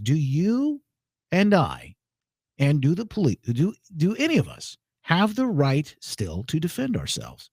Do you and I, and do the police, do any of us have the right still to defend ourselves?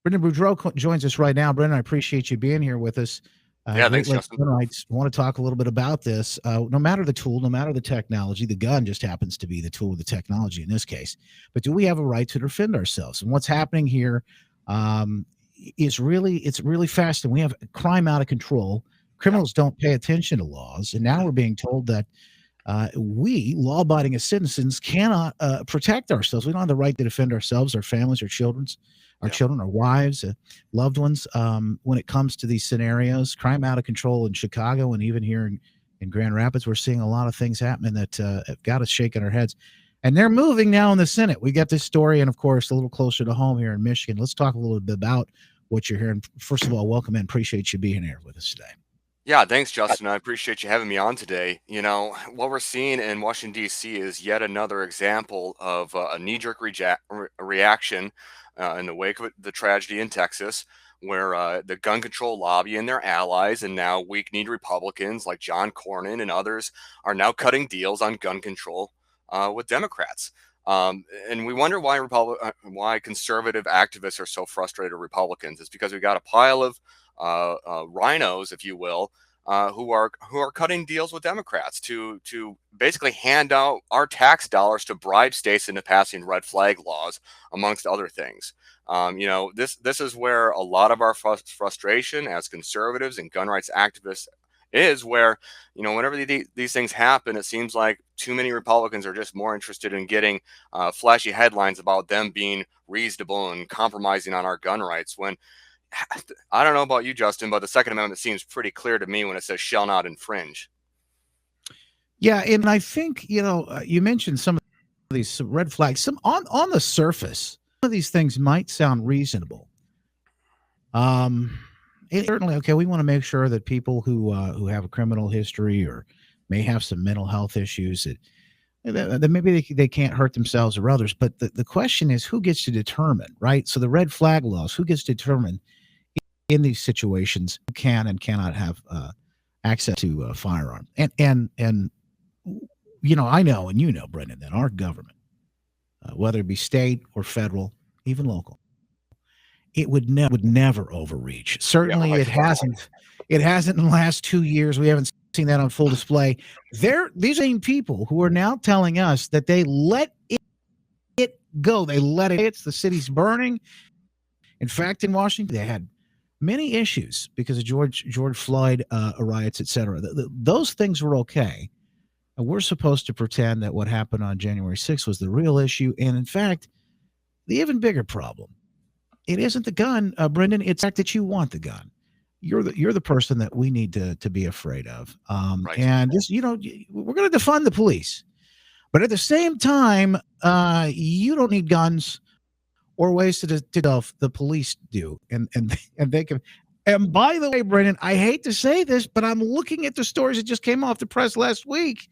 Brenden Boudreau joins us right now. Brenden, I appreciate you being here with us. Yeah, Great thanks, Lakes Justin. Rights. Want to talk a little bit about this. No matter the tool, no matter the technology, the gun just happens to be the tool of the technology in this case. But do we have a right to defend ourselves? And what's happening here is it's really fast, and we have crime out of control. Criminals don't pay attention to laws, and now we're being told that we, law-abiding citizens, cannot protect ourselves. We don't have the right to defend ourselves, our families, our children, our wives, loved ones. When it comes to these scenarios, crime out of control in Chicago and even here in Grand Rapids, we're seeing a lot of things happening that have got us shaking our heads. And they're moving now in the Senate. We got this story, and of course, a little closer to home here in Michigan. Let's talk a little bit about what you're hearing. First of all, welcome in. Appreciate you being here with us today. Yeah, thanks, Justin. I appreciate you having me on today. What we're seeing in Washington, D.C. is yet another example of a knee-jerk reaction in the wake of the tragedy in Texas, where the gun control lobby and their allies and now weak-kneed Republicans like John Cornyn and others are now cutting deals on gun control with Democrats. And we wonder why conservative activists are so frustrated with Republicans. It's because we got a pile of rhinos, if you will, who are cutting deals with Democrats to basically hand out our tax dollars to bribe states into passing red flag laws, amongst other things. This is where a lot of our frustration as conservatives and gun rights activists is, where whenever these things happen, it seems like too many Republicans are just more interested in getting flashy headlines about them being reasonable and compromising on our gun rights, when I don't know about you, Justin, but the Second Amendment seems pretty clear to me when it says shall not infringe. Yeah, and I think, you mentioned some of these red flags. Some on the surface, some of these things might sound reasonable. Certainly, okay, we want to make sure that people who have a criminal history or may have some mental health issues that maybe they can't hurt themselves or others. But the question is, who gets to determine, right? So the red flag laws, who gets to determine in these situations who can and cannot have access to a firearm? And I know, and Brenden, that our government, whether it be state or federal, even local, it would never overreach. Certainly, Yeah, right. it hasn't. It hasn't in the last 2 years. We haven't seen that on full display. These same people who are now telling us that they let it go. They let it. It's the city's burning. In fact, in Washington, they had many issues because of George Floyd riots, etc. Those things were okay. And we're supposed to pretend that what happened on January 6th was the real issue. And in fact, the even bigger problem, it isn't the gun, Brenden. It's the fact that you want the gun. You're the person that we need to be afraid of. Right. And this, we're going to defund the police, but at the same time, you don't need guns or ways to the police do, and they can. And by the way, Brenden, I hate to say this, but I'm looking at the stories that just came off the press last week.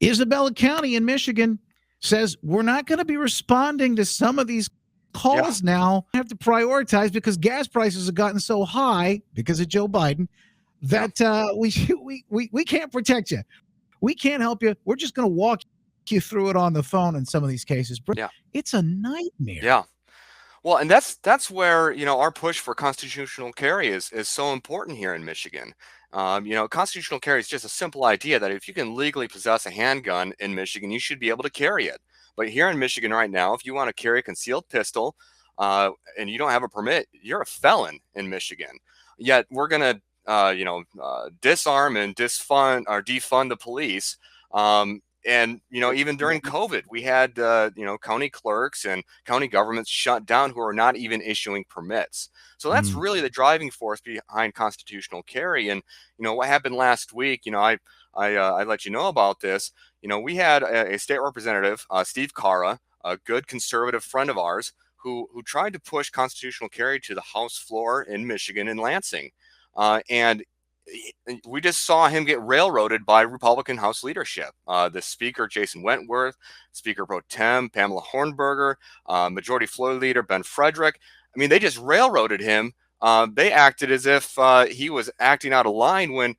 Isabella County in Michigan says we're not going to be responding to some of these calls now. We have to prioritize because gas prices have gotten so high because of Joe Biden that we can't protect you. We can't help you. We're just going to walk you through it on the phone in some of these cases. It's a nightmare. Yeah. Well, and that's where, our push for constitutional carry is so important here in Michigan. Constitutional carry is just a simple idea that if you can legally possess a handgun in Michigan, you should be able to carry it. But here in Michigan right now, if you want to carry a concealed pistol and you don't have a permit, you're a felon in Michigan. Yet we're going to, disarm and defund the police. And, even during COVID, we had, county clerks and county governments shut down who are not even issuing permits. So that's really the driving force behind constitutional carry. And, what happened last week, I let you know about this. We had a state representative, Steve Cara, a good conservative friend of ours, who tried to push constitutional carry to the House floor in Michigan in Lansing. And we just saw him get railroaded by Republican House leadership. The Speaker, Jason Wentworth, Speaker Pro Tem, Pamela Hornberger, Majority Floor Leader, Ben Frederick. I mean, they just railroaded him. They acted as if he was acting out of line when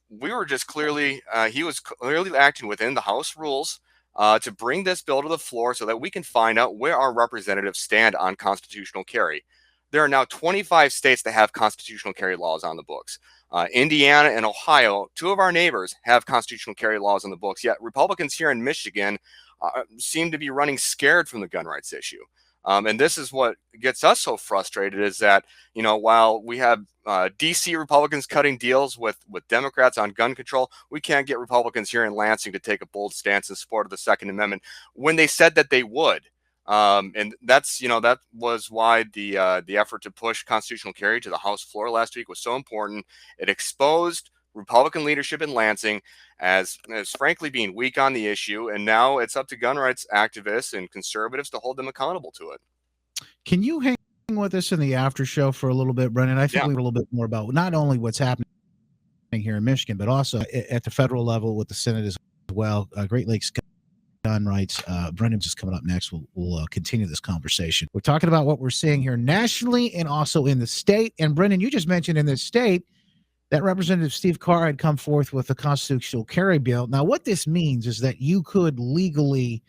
we were just clearly, he was clearly acting within the House rules to bring this bill to the floor so that we can find out where our representatives stand on constitutional carry. There are now 25 states that have constitutional carry laws on the books. Indiana and Ohio, two of our neighbors, have constitutional carry laws on the books, yet Republicans here in Michigan seem to be running scared from the gun rights issue. And this is what gets us so frustrated is that, while we have DC Republicans cutting deals with Democrats on gun control, we can't get Republicans here in Lansing to take a bold stance in support of the Second Amendment when they said that they would. And that's, that was why the effort to push constitutional carry to the House floor last week was so important. It exposed Republican leadership in Lansing as frankly being weak on the issue, and now it's up to gun rights activists and conservatives to hold them accountable to it. Can you hang with us in the after show for a little bit, Brenden? I think we were a little bit more about not only what's happening here in Michigan, but also at the federal level with the Senate as well. Great Lakes gun rights. Brenden just coming up next. We'll continue this conversation. We're talking about what we're seeing here nationally and also in the state. And Brenden, you just mentioned in this state that Representative Steve Carr had come forth with a constitutional carry bill. Now, what this means is that you could legally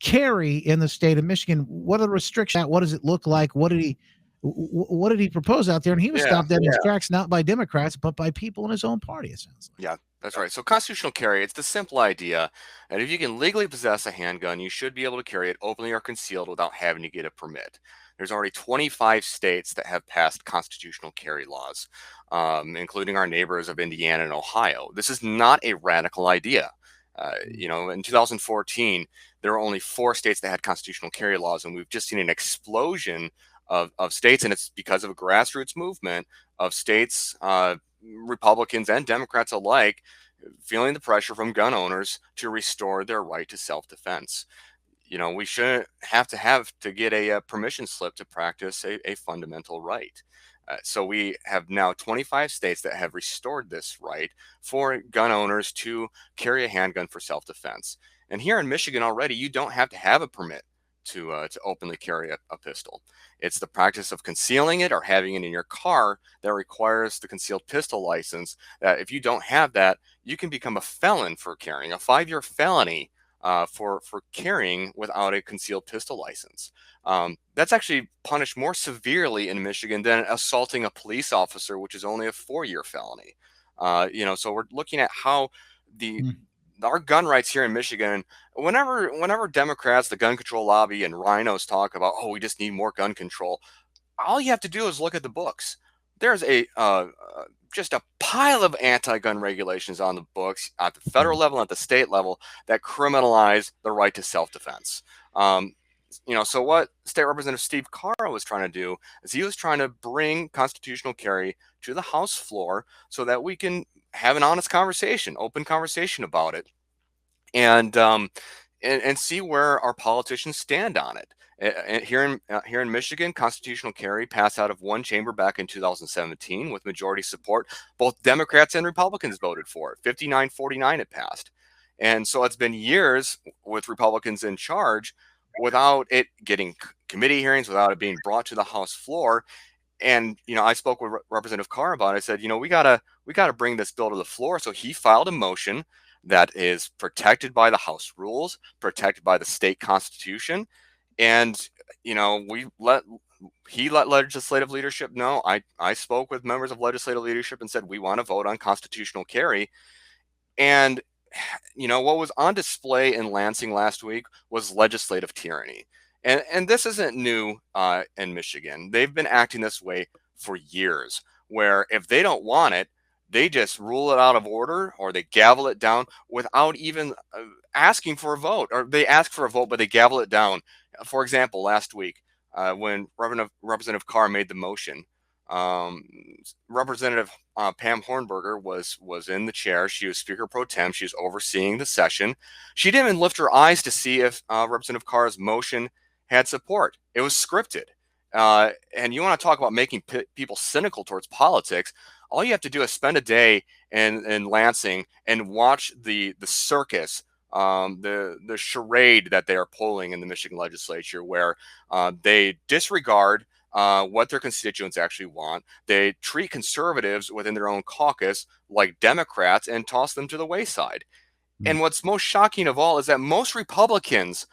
carry in the state of Michigan. What are the restrictions? What does it look like? What did he propose out there? And he was stopped dead in his tracks, not by Democrats, but by people in his own party, it sounds like. Yeah, that's right. So constitutional carry, it's the simple idea that if you can legally possess a handgun, you should be able to carry it openly or concealed without having to get a permit. There's already 25 states that have passed constitutional carry laws, including our neighbors of Indiana and Ohio. This is not a radical idea. In 2014, there were only 4 states that had constitutional carry laws, and we've just seen an explosion of states, and it's because of a grassroots movement of states, Republicans and Democrats alike, feeling the pressure from gun owners to restore their right to self-defense. We shouldn't have to get a permission slip to practice a fundamental right. So we have now 25 states that have restored this right for gun owners to carry a handgun for self-defense. And here in Michigan already, you don't have to have a permit to openly carry a pistol. It's the practice of concealing it or having it in your car that requires the concealed pistol license. That if you don't have that, you can become a felon for carrying, a 5-year felony for carrying without a concealed pistol license. That's actually punished more severely in Michigan than assaulting a police officer, which is only a 4-year felony. So we're looking at how our gun rights here in Michigan, whenever Democrats, the gun control lobby, and rhinos talk about, we just need more gun control, all you have to do is look at the books. There's just a pile of anti-gun regulations on the books at the federal level and at the state level that criminalize the right to self-defense. So what State Representative Steve Carr was trying to do is he was trying to bring constitutional carry to the House floor so that we can have an honest conversation, open conversation about it, and see where our politicians stand on it. Here in Michigan, constitutional carry passed out of one chamber back in 2017 with majority support. Both Democrats and Republicans voted for it. 59-49 it passed. And so it's been years with Republicans in charge without it getting committee hearings, without it being brought to the House floor. And I spoke with Representative Carr about it. I said, we gotta bring this bill to the floor. So he filed a motion that is protected by the House rules, protected by the state constitution, and he let legislative leadership know. I spoke with members of legislative leadership and said we want to vote on constitutional carry. And what was on display in Lansing last week was legislative tyranny. And this isn't new in Michigan. They've been acting this way for years, where if they don't want it, they just rule it out of order or they gavel it down without even asking for a vote. Or they ask for a vote, but they gavel it down. For example, last week when Representative Carr made the motion, Representative Pam Hornberger was in the chair. She was Speaker Pro Tem. She was overseeing the session. She didn't even lift her eyes to see if Representative Carr's motion had support. It was scripted. And you want to talk about making people cynical towards politics. All you have to do is spend a day in Lansing and watch the circus, the charade that they are pulling in the Michigan legislature, where they disregard what their constituents actually want. They treat conservatives within their own caucus like Democrats and toss them to the wayside. Mm. And what's most shocking of all is that most Republicans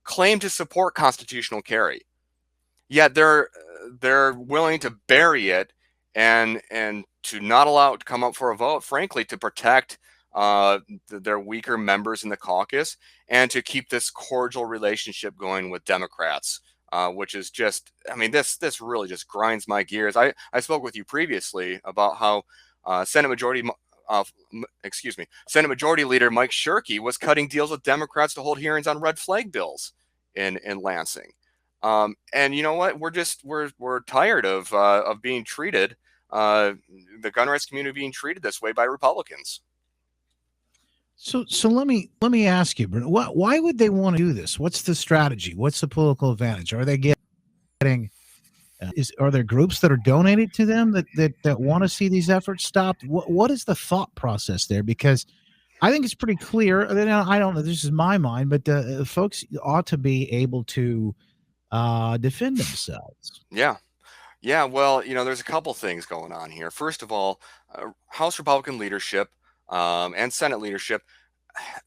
claim to support constitutional carry, yet they're willing to bury it and to not allow it to come up for a vote, frankly, to protect their weaker members in the caucus and to keep this cordial relationship going with Democrats, which is just, I mean, this really just grinds my gears. I spoke with you previously about how Senate Majority. Senate Majority Leader Mike Shirkey was cutting deals with Democrats to hold hearings on red flag bills in Lansing. And you know what? We're tired of being treated, the gun rights community being treated this way by Republicans. So let me ask you, Brenden, why would they want to do this? What's the strategy? What's the political advantage? Are they getting are there groups that are donated to them that want to see these efforts stopped? What is the thought process there? Because I think it's pretty clear. I don't know. This is my mind, but folks ought to be able to defend themselves. Yeah. Yeah, well, there's a couple things going on here. First of all, House Republican leadership and Senate leadership,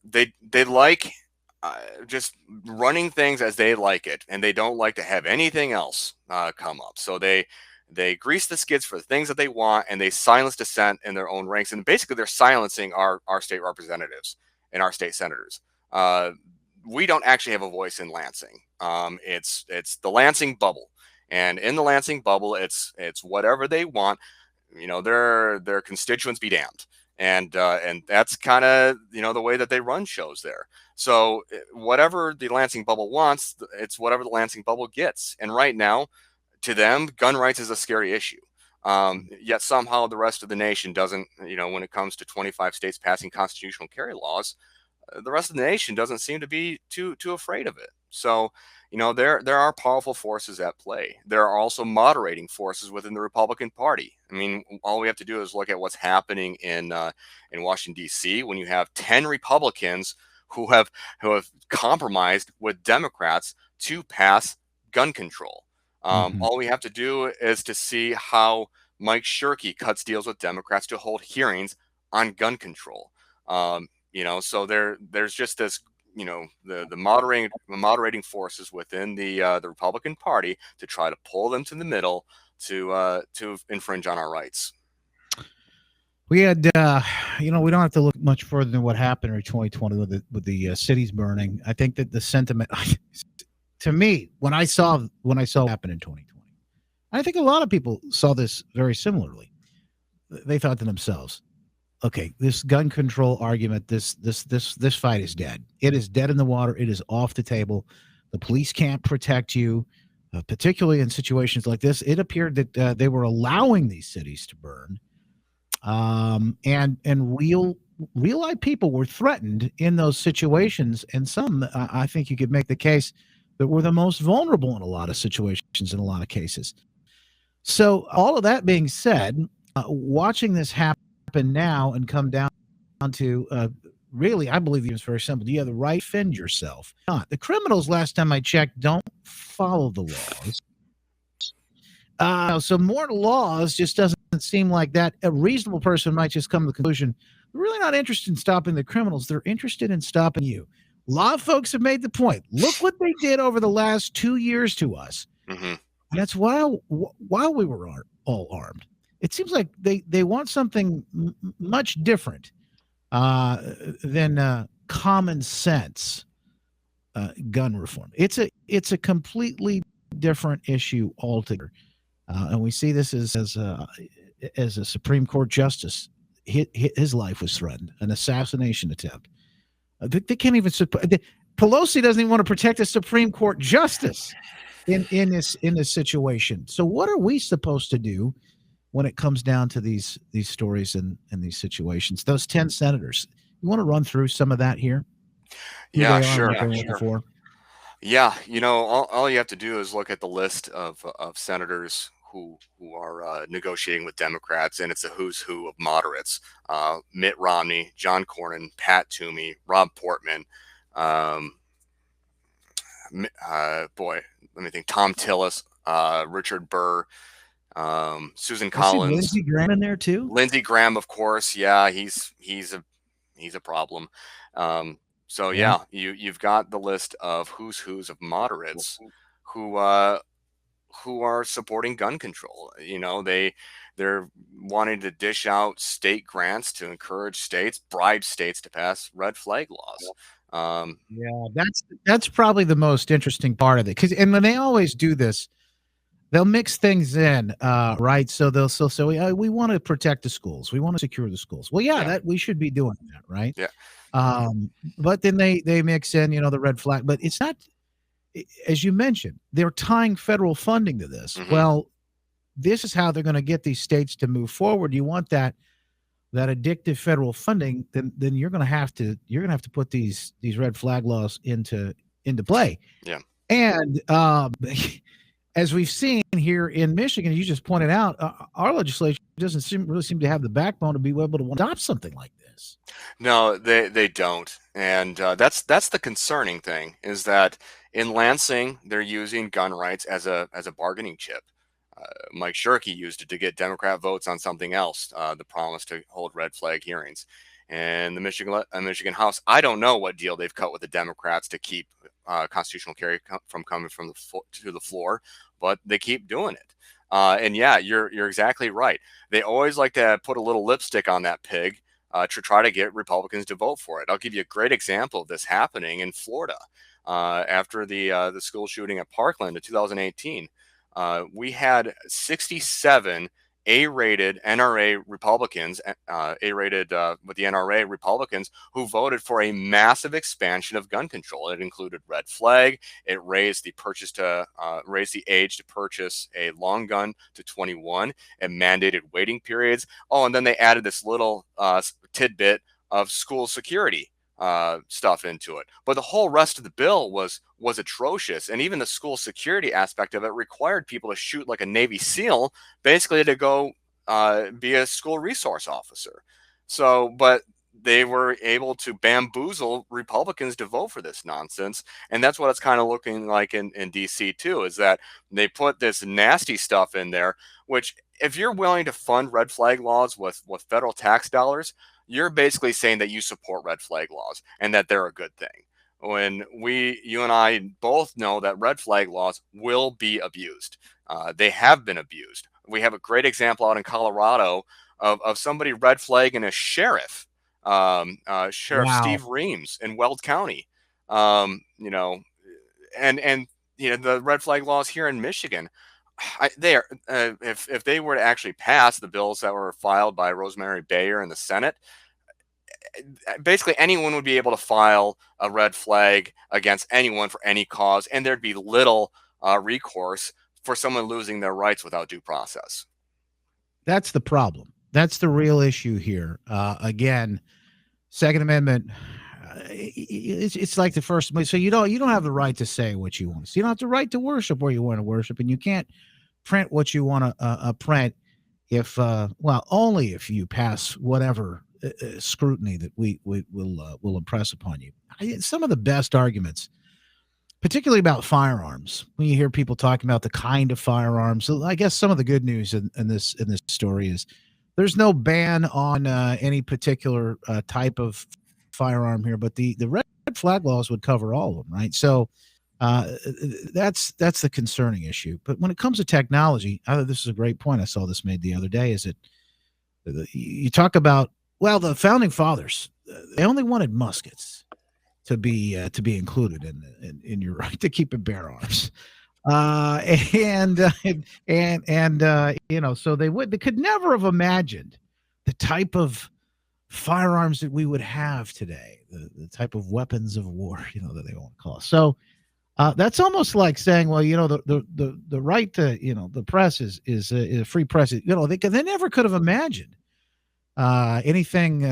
they like just running things as they like it, and they don't like to have anything else come up. So they grease the skids for the things that they want, and they silence dissent in their own ranks. And basically, they're silencing our state representatives and our state senators. We don't actually have a voice in Lansing. It's the Lansing bubble. And in the Lansing bubble, it's whatever they want. Their constituents be damned, and that's kind of the way that they run shows there. So whatever the Lansing bubble wants, it's whatever the Lansing bubble gets. And right now, to them, gun rights is a scary issue. Yet somehow the rest of the nation doesn't. When it comes to 25 states passing constitutional carry laws, the rest of the nation doesn't seem to be too afraid of it. So, there are powerful forces at play. There are also moderating forces within the Republican Party. I mean, all we have to do is look at what's happening in Washington D.C. when you have 10 Republicans who have compromised with Democrats to pass gun control. Mhm. All we have to do is to see how Mike Shirkey cuts deals with Democrats to hold hearings on gun control. So there's just this, the moderating forces within the Republican Party to try to pull them to the middle to infringe on our rights. We had, we don't have to look much further than what happened in 2020 with the cities burning. I think that the sentiment, to me, when I saw what happened in 2020, I think a lot of people saw this very similarly. They thought to themselves, okay, this gun control argument, this fight is dead. It is dead in the water. It is off the table. The police can't protect you, particularly in situations like this. It appeared that they were allowing these cities to burn, and real-life people were threatened in those situations. And some, I think, you could make the case that were the most vulnerable in a lot of situations, in a lot of cases. So, all of that being said, watching this happen now and come down to really, I believe it's very simple. Do you have the right to defend yourself? Not. The criminals, last time I checked, don't follow the laws. So more laws just doesn't seem like that. A reasonable person might just come to the conclusion they're really not interested in stopping the criminals. They're interested in stopping you. A lot of folks have made the point. Look what they did over the last 2 years to us. Mm-hmm. That's while we were all armed. It seems like they want something much different than common sense gun reform. It's a completely different issue altogether, and we see this as a Supreme Court justice. His life was threatened, an assassination attempt. They can't even. Pelosi doesn't even want to protect a Supreme Court justice in this situation. So what are we supposed to do when it comes down to these stories and these situations? Those 10 senators. You want to run through some of that here? Yeah, sure. Before? Yeah, all you have to do is look at the list of senators who are negotiating with Democrats, and it's a who's who of moderates: Mitt Romney, John Cornyn, Pat Toomey, Rob Portman, let me think, Tom Tillis, Richard Burr, Susan I see Collins, Lindsey Graham in there too. Lindsey Graham, of course. Yeah, he's a problem. Um, so Yeah. yeah, you've got the list of who's of moderates who uh, who are supporting gun control. They're wanting to dish out state grants to encourage states, bribe states to pass red flag laws. Um, Yeah, that's probably the most interesting part of it. Because and when they always do this, they'll mix things in, right? So they'll still say, we want to protect the schools, we want to secure the schools. Well, yeah, yeah, that we should be doing that, right? yeah, But then they mix in, the red flag. But it's not, as you mentioned, they're tying federal funding to this. hmm Well, this is how they're going to get these states to move forward. You want that addictive federal funding, then you're gonna have to put these red flag laws into play. yeah. And as we've seen here in Michigan, you just pointed out, our legislature doesn't really seem to have the backbone to be able to adopt something like this. No, they don't, and that's the concerning thing is that in Lansing they're using gun rights as a bargaining chip. Mike Shirkey used it to get Democrat votes on something else, the promise to hold red flag hearings. And the Michigan House, I don't know what deal they've cut with the Democrats to keep constitutional carry from coming from to the floor, but they keep doing it. And yeah, you're exactly right. They always like to put a little lipstick on that pig to try to get Republicans to vote for it. I'll give you a great example of this happening in Florida after the school shooting at Parkland in 2018. We had 67 A-rated NRA Republicans, A-rated with the NRA Republicans, who voted for a massive expansion of gun control. It included red flag. It raised raised the age to purchase a long gun to 21. It mandated waiting periods. Oh, and then they added this little tidbit of school security stuff into it. But the whole rest of the bill was atrocious, and even the school security aspect of it required people to shoot like a Navy SEAL, basically to go be a school resource officer. So, but they were able to bamboozle Republicans to vote for this nonsense, and that's what it's kind of looking like in DC too. Is that they put this nasty stuff in there, which if you're willing to fund red flag laws with federal tax dollars, you're basically saying that you support red flag laws and that they're a good thing. When you and I both know that red flag laws will be abused. They have been abused. We have a great example out in Colorado of somebody red flagging a sheriff, Sheriff Wow. Steve Reams in Weld County. Um, you know, and the red flag laws here in Michigan. They are if they were to actually pass the bills that were filed by Rosemary Bayer in the Senate, basically anyone would be able to file a red flag against anyone for any cause, and there'd be little recourse for someone losing their rights without due process. That's the problem. That's the real issue here. Again, Second Amendment. It's like the First. So you don't have the right to say what you want to. So you don't have the right to worship where you want to worship, and you can't print what you want to print if only if you pass whatever scrutiny that we will impress upon you. Some of the best arguments, particularly about firearms, when you hear people talking about the kind of firearms. So I guess some of the good news in this story is there's no ban on any particular type of firearm here, but the red flag laws would cover all of them, right? So that's the concerning issue. But when it comes to technology, this is a great point. I saw this made the other day. Is that you talk about, well, the founding fathers, they only wanted muskets to be included in your right to keep and bear arms. So they could never have imagined the type of firearms that we would have today, the type of weapons of war, that they want to call us. So that's almost like saying, well, the right to, the press is a free press. They never could have imagined anything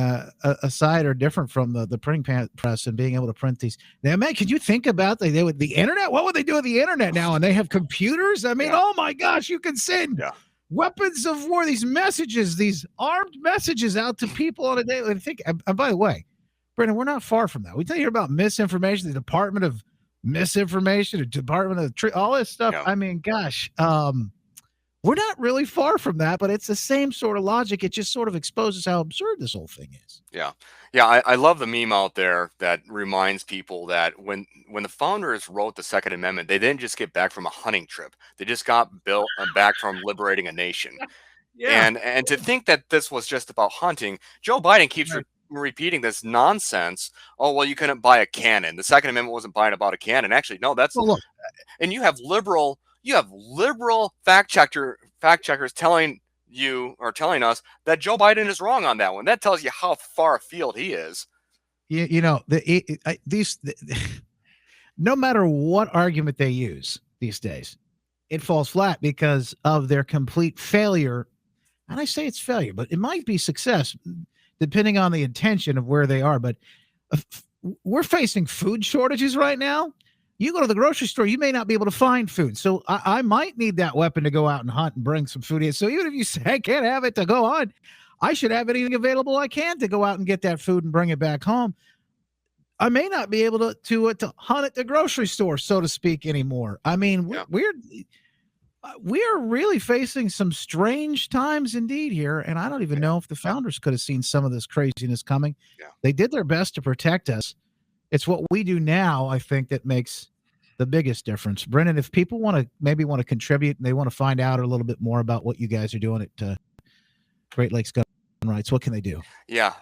aside or different from the printing press and being able to print these. Now, man, could you think about the internet? What would they do with the internet now? And they have computers. I mean, Yeah. Oh my gosh, you can send weapons of war, these messages, these armed messages out to people on a daily. And by the way, Brenden, we're not far from that. We tell you about misinformation. The Department of misinformation, the Department of the Tree, all this stuff. Yeah. I mean, gosh, we're not really far from that, but it's the same sort of logic. It just sort of exposes how absurd this whole thing is. Yeah. Yeah, I love the meme out there that reminds people that when the founders wrote the Second Amendment, they didn't just get back from a hunting trip. They just got built back from liberating a nation. Yeah. And to think that this was just about hunting, Joe Biden keeps Right. repeating this nonsense. Oh, well, you couldn't buy a cannon. The Second Amendment wasn't buying about a cannon. Actually, no, that's Well, look, and you have liberal fact checkers telling you or telling us that Joe Biden is wrong on that one. That tells you how far afield he is. no matter what argument they use these days, it falls flat because of their complete failure. And I say it's failure, but it might be success depending on the intention of where they are. But we're facing food shortages right now. You go to the grocery store, you may not be able to find food. So I might need that weapon to go out and hunt and bring some food in. So even if you say I can't have it to go on, I should have anything available I can to go out and get that food and bring it back home. I may not be able to hunt at the grocery store, so to speak, anymore. I mean, Yeah. we're really facing some strange times indeed here, and I don't even know if the founders could have seen some of this craziness coming. Yeah. They did their best to protect us. It's what we do now, I think, that makes the biggest difference. Brenden, if people want to contribute and they want to find out a little bit more about what you guys are doing at Great Lakes Gun Rights, what can they do? Yeah,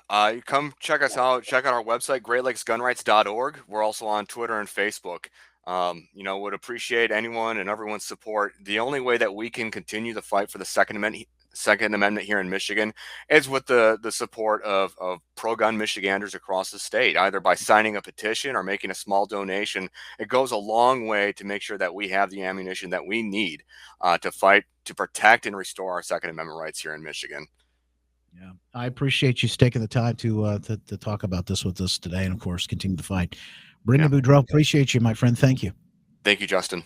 come check us out. Check out our website, greatlakesgunrights.org. We're also on Twitter and Facebook. Would appreciate anyone and everyone's support. The only way that we can continue the fight for the Second Amendment here in Michigan is with the support of pro-gun Michiganders across the state, either by signing a petition or making a small donation. It goes a long way to make sure that we have the ammunition that we need to fight, to protect, and restore our Second Amendment rights here in Michigan. Yeah, I appreciate you taking the time to talk about this with us today, and of course, continue to fight. Brenden Boudreau, appreciate you, my friend. Thank you. Thank you, Justin.